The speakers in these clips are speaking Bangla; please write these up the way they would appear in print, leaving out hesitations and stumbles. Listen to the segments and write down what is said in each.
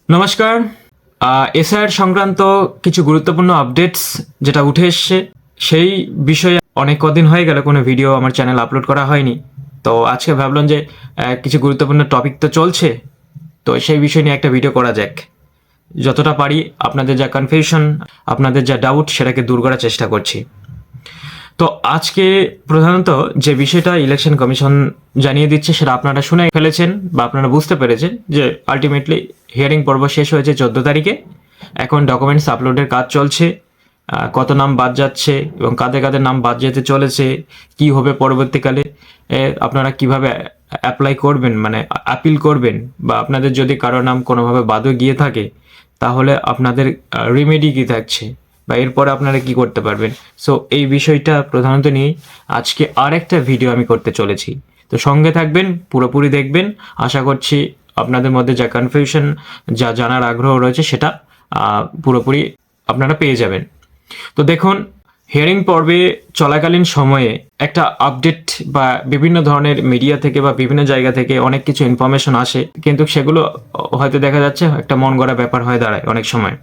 নমস্কার। এসআইআর সংক্রান্ত কিছু গুরুত্বপূর্ণ আপডেটস যেটা উঠে এসছে সেই বিষয়ে অনেক কদিন হয়ে গেল কোনো ভিডিও আমার চ্যানেল আপলোড করা হয়নি। তো আজকে ভাবলাম যে কিছু গুরুত্বপূর্ণ টপিক তো চলছে, তো সেই বিষয় নিয়ে একটা ভিডিও করা যাক। যতটা পারি আপনাদের যা কনফিউশন, আপনাদের যা ডাউট সেটাকে দূর করার চেষ্টা করছি। তো আজকে প্রধানত যে বিষয়টা ইলেকশন কমিশন জানিয়ে দিচ্ছে সেটা আপনারা শুনে ফেলেছেন বা আপনারা বুঝতে পেরেছেন যে আলটিমেটলি হিয়ারিং পর্ব শেষ হয়েছে 14 তারিখে। এখন ডকুমেন্টস আপলোডের কাজ চলছে। কত নাম বাদ যাচ্ছে এবং কাদের কাদের নাম বাদ যেতে চলেছে, কি হবে পরবর্তীকালে, আপনারা কিভাবে অ্যাপ্লাই করবেন, মানে আপিল করবেন, বা আপনাদের যদি কারো নাম কোনোভাবে বাদও গিয়ে থাকে তাহলে আপনাদের রিমেডি কী থাকছে বা এরপরে আপনারা কি করতে পারবেন। সো এই বিষয়টা প্রধানত নিয়ে আজকে আরেকটা ভিডিও আমি করতে চলেছি। তো সঙ্গে থাকবেন, পুরোপুরি দেখবেন। আশা করছি আপনাদের মধ্যে যা কনফিউশন, যা জানার আগ্রহ রয়েছে সেটা পুরোপুরি আপনারা পেয়ে যাবেন। তো দেখুন, হিয়ারিং পর্বে চলাকালীন সময়ে একটা আপডেট বা বিভিন্ন ধরনের মিডিয়া থেকে বা বিভিন্ন জায়গা থেকে অনেক কিছু ইনফরমেশন আসে, কিন্তু সেগুলো হয়তো দেখা যাচ্ছে একটা মন গড়া ব্যাপার হয়ে দাঁড়ায় অনেক সময়।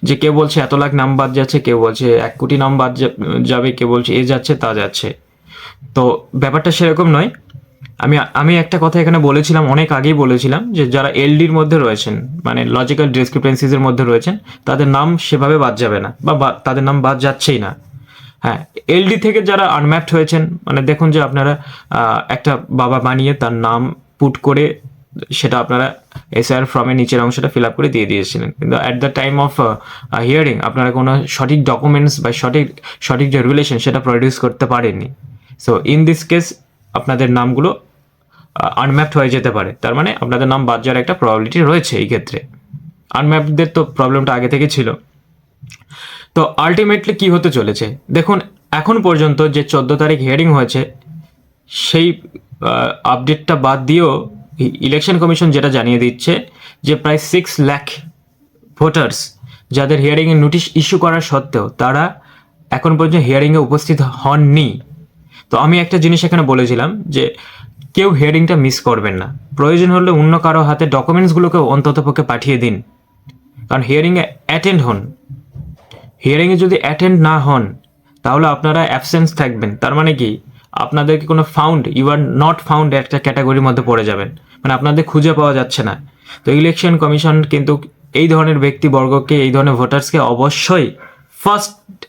যে কেউ বলছে এত লাখ নাম বাদ যাচ্ছে, কেউ বলছে 1 কোটি নাম বাদ যাবে, কেউ বলছে এ যাচ্ছে তা যাচ্ছে। তো ব্যাপারটা সেরকম নয়। আমি আমি একটা কথা এখানে বলেছিলাম, অনেক আগেই বলেছিলাম, যে যারা এলডির মধ্যে রয়েছেন, মানে লজিক্যাল ডিসক্রিপেন্সিজের মধ্যে রয়েছেন, তাদের নাম সেভাবে বাদ যাবে না বা তাদের নাম বাদ যাচ্ছেই না। হ্যাঁ, এলডি থেকে যারা আনম্যাপড হয়েছেন, মানে দেখুন যে আপনারা একটা বাবা বানিয়ে তার নাম পুট করে সেটা আপনারা এসআইআর ফর্মের নিচের অংশটা ফিল আপ করে দিয়ে দিয়েছিলেন, কিন্তু at the time of hearing আপনারা কোনো সঠিক ডকুমেন্টস বা সঠিক যে রিলেশন সেটা প্রডিউস করতে পারেননি। সো ইন দিস কেস আপনাদের নামগুলো আনম্যাপড হয়ে যেতে পারে, তার মানে আপনাদের নাম বাদ যাওয়ার একটা প্রবাবিলিটি রয়েছে। এই ক্ষেত্রে আনম্যাপডদের তো প্রবলেমটা আগে থেকে ছিল। তো আলটিমেটলি কি হতে চলেছে দেখুন, এখন পর্যন্ত যে 14 তারিখ হিয়ারিং হয়েছে সেই আপডেটটা বাদ দিয়েও ইলেকশন কমিশন যেটা জানিয়ে দিচ্ছে যে প্রায় 6 লাখ ভোটার্স যাদের হিয়ারিংয়ের নোটিশ ইস্যু করার সত্ত্বেও তারা এখন পর্যন্ত হিয়ারিংয়ে উপস্থিত হননি। তো আমি একটা জিনিস এখানে বলেছিলাম যে কেউ হিয়ারিংটা মিস করবেন না, প্রয়োজন হলে অন্য কারো হাতে ডকুমেন্টসগুলোকে অন্ততপক্ষে পাঠিয়ে দিন, কারণ হিয়ারিংয়ে অ্যাটেন্ড হন। হিয়ারিংয়ে যদি অ্যাটেন্ড না হন তাহলে আপনারা অ্যাবসেন্স থাকবেন, তার মানে কি আপনাদেরকে কোনো found, you are not found একটা ক্যাটাগরির মধ্যে পড়ে যাবেন, মানে আপনাদের খুঁজে পাওয়া যাচ্ছে না। তো ইলেকশন কমিশন কিন্তু এই ধরনের ব্যক্তিবর্গকে, এই ধরনের ভোটার্সকে অবশ্যই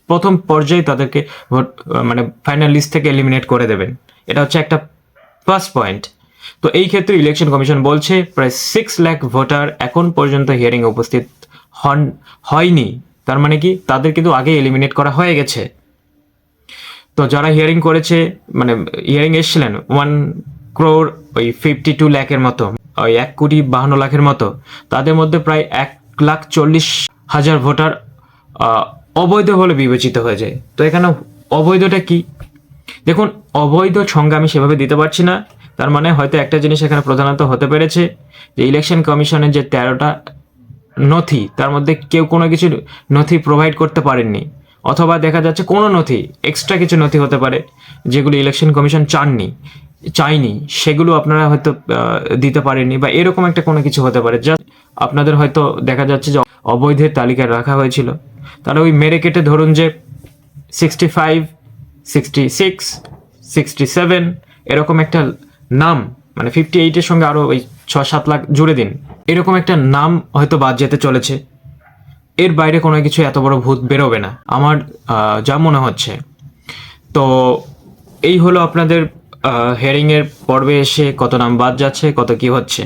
প্রথম পর্যায়ে তাদেরকে মানে ফাইনাল লিস্ট থেকে এলিমিনেট করে দেবেন। এটা হচ্ছে একটা ফার্স্ট পয়েন্ট। তো এই ক্ষেত্রে ইলেকশন কমিশন বলছে প্রায় 6 লাখ ভোটার এখন পর্যন্ত হিয়ারিং উপস্থিত হয়নি, তার মানে কি তাদের কিন্তু আগে এলিমিনেট করা হয়ে গেছে। তো যারা হিয়ারিং করেছে, মানে হিয়ারিং এসেছিলেন 1,52,00,000 মতো, ওই 1,52,00,000 মতো, তাদের মধ্যে প্রায় 1,40,000 ভোটার অবৈধ বলে বিবেচিত হয়ে যায়। তো এখানে অবৈধটা কি দেখুন, অবৈধ সংজ্ঞা আমি সেভাবে দিতে পারছি না। তার মানে হয়তো একটা জিনিস এখানে প্রধানত হতে পেরেছে যে ইলেকশন কমিশনের যে 13টা নথি, তার মধ্যে কেউ কোনো কিছু নথি প্রোভাইড করতে পারেননি, অথবা দেখা যাচ্ছে কোনো নথি, এক্সট্রা কিছু নথি হতে পারে যেগুলো ইলেকশন কমিশন চাইনি, সেগুলো আপনারা হয়তো দিতে পারেননি, বা এরকম একটা কোনো কিছু হতে পারে যা আপনাদের হয়তো দেখা যাচ্ছে যে অবৈধের তালিকায় রাখা হয়েছিল। তাহলে ওই মেরে কেটে ধরুন যে 65, 66, 67 এরকম একটা নাম, মানে 58-এর সঙ্গে আরও ওই 6-7 লাখ জুড়ে দিন, এরকম একটা নাম হয়তো বাদ যেতে চলেছে। এর বাইরে কোনো কিছু এত বড় ভূত বেরোবে না আমার যা মনে হচ্ছে। তো এই হলো আপনাদের হিয়ারিংয়ের পর্বে এসে কত নাম বাদ যাচ্ছে, কত কি হচ্ছে।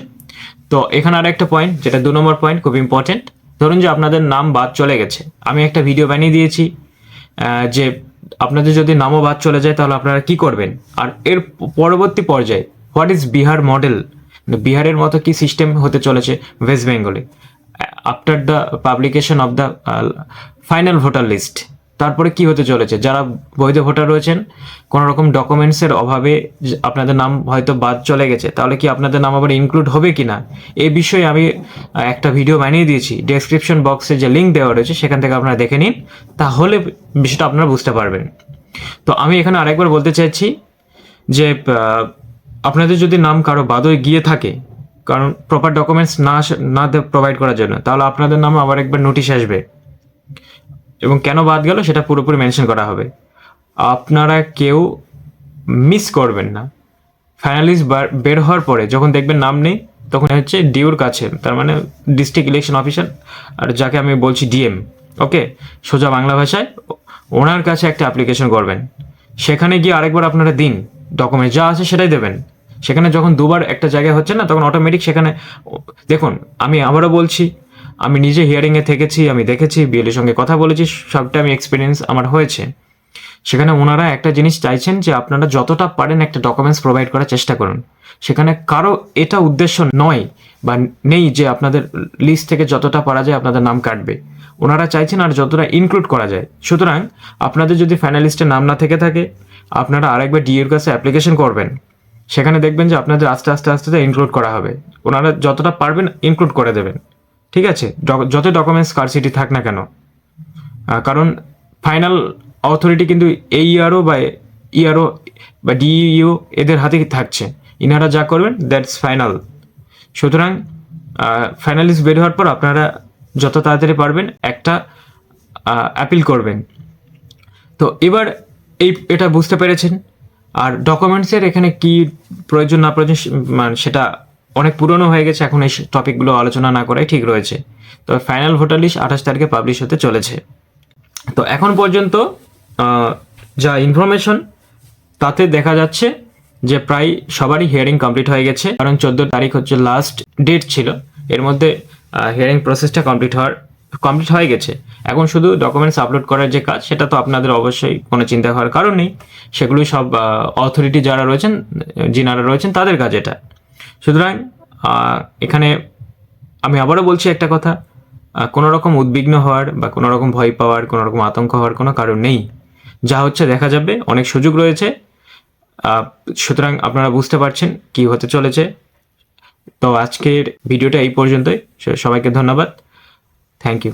তো এখানে আর একটা পয়েন্ট, যেটা 2 নম্বর পয়েন্ট, খুব ইম্পর্টেন্ট। ধরুন যে আপনাদের নাম বাদ চলে গেছে, আমি একটা ভিডিও বানিয়ে দিয়েছি যে আপনাদের যদি নামও বাদ চলে যায় তাহলে আপনারা কি করবেন, আর এর পরবর্তী পর্যায়ে হোয়াট ইজ বিহার মডেল, বিহারের মতো কি সিস্টেম হতে চলেছে ওয়েস্ট বেঙ্গলে after the publication of the final voter list. তারপরে কি হতে চলেছে, যারা বৈধ ভোটার রয়েছেন কোনো রকম ডকুমেন্টসের অভাবে আপনাদের নাম হয়তো বাদ চলে গেছে, তাহলে কি আপনাদের নাম আবার ইনক্লুড হবে কি না, এই বিষয়ে আমি একটা ভিডিও বানিয়ে দিয়েছি। ডেসক্রিপশন বক্সে যে লিঙ্ক দেওয়া রয়েছে সেখান থেকে আপনারা দেখে নিন, তাহলে বিষয়টা আপনারা বুঝতে পারবেন। তো আমি এখানে আরেকবার বলতে চাইছি যে আপনাদের যদি নাম কারো বাদই গিয়ে থাকে কারণ প্রপার ডকুমেন্টস না প্রোভাইড করার জন্য, তাহলে আপনাদের নামে আবার একবার নোটিশ আসবে এবং কেন বাদ গেল সেটা পুরোপুরি মেনশন করা হবে। আপনারা কেউ মিস করবেন না। ফাইনাল লিস্ট বের হওয়ার পরে যখন দেখবেন নাম নেই, তখন হচ্ছে ডিওর কাছে, তার মানে ডিস্ট্রিক্ট ইলেকশন অফিসার, আর যাকে আমি বলছি ডিএম, ওকে, সোজা বাংলা ভাষায়, ওনার কাছে একটা অ্যাপ্লিকেশন করবেন। সেখানে গিয়ে আরেকবার আপনারা দিন, ডকুমেন্ট যা আছে সেটাই দেবেন। সেখানে যখন দুবার একটা জায়গায় হচ্ছে না, তখন অটোমেটিক সেখানে দেখুন, আমি আবারও বলছি, আমি নিজে হিয়ারিংয়ে থেকেছি, আমি দেখেছি, বিএলএর সঙ্গে কথা বলেছি, সবটা আমি এক্সপিরিয়েন্স আমার হয়েছে। সেখানে ওনারা একটা জিনিস চাইছেন যে আপনারা যতটা পারেন একটা ডকুমেন্টস প্রোভাইড করার চেষ্টা করুন। সেখানে কারো এটা উদ্দেশ্য নয় বা নেই যে আপনাদের লিস্ট থেকে যতটা পারা যায় আপনাদের নাম কাটবে। ওনারা চাইছেন আর যতটা ইনক্লুড করা যায়। সুতরাং আপনাদের যদি ফাইনালিস্টের নাম না থেকে থাকে, আপনারা আরেকবার ডিএর কাছে অ্যাপ্লিকেশন করবেন। সেখানে দেখবেন যে আপনাদের আস্তে আস্তে আস্তে ইনক্লুড করা হবে। ওনারা যতটা পারবেন ইনক্লুড করে দেবেন, ঠিক আছে, যত ডকুমেন্টস স্কারসিটি থাক না কেন। কারণ ফাইনাল অথরিটি কিন্তু এইআরও বা ইআরও বা ডিইও এদের হাতেই থাকছে। ইনারা যা করবেন দ্যাটস ফাইনাল। সুতরাং ফাইনালিস্ট বের হওয়ার পর আপনারা যত তাড়াতাড়ি পারবেন একটা অ্যাপিল করবেন। তো এবার এটা বুঝতে পেরেছেন। আর ডকুমেন্টসের এখানে কি প্রয়োজন না প্রয়োজন মানে সেটা অনেক পুরনো হয়ে গেছে, এখন এই টপিকগুলো আলোচনা না করাই ঠিক রয়েছে। তো ফাইনাল ভোটার লিস্ট 28 তারিখে পাবলিশ হতে চলেছে। তো এখন পর্যন্ত যা ইনফরমেশন তাতে দেখা যাচ্ছে যে প্রায় সবারই হিয়ারিং কমপ্লিট হয়ে গেছে, কারণ 14 তারিখ হচ্ছে লাস্ট ডেট ছিল। এর মধ্যে হিয়ারিং প্রসেসটা কমপ্লিট হয়ে গেছে। এখন শুধু ডকুমেন্টস আপলোড করার যে কাজ, সেটা তো আপনাদের অবশ্যই কোনো চিন্তা করার কারণ নেই। সেগুলো সব অথরিটি যারা রয়েছেন, যিনারা রয়েছেন তাদের কাজ এটা। সুতরাং এখানে আমি আবারও বলছি একটা কথা, কোনো রকম উদ্বিগ্ন হওয়ার বা কোনো রকম ভয় পাওয়ার, কোনো রকম আতঙ্ক হওয়ার কোনো কারণ নেই। যা হচ্ছে দেখা যাবে, অনেক সুযোগ রয়েছে। সুতরাং আপনারা বুঝতে পারছেন কি হতে চলেছে। তো আজকের ভিডিওটা এই পর্যন্তই। সবাইকে ধন্যবাদ। Thank you.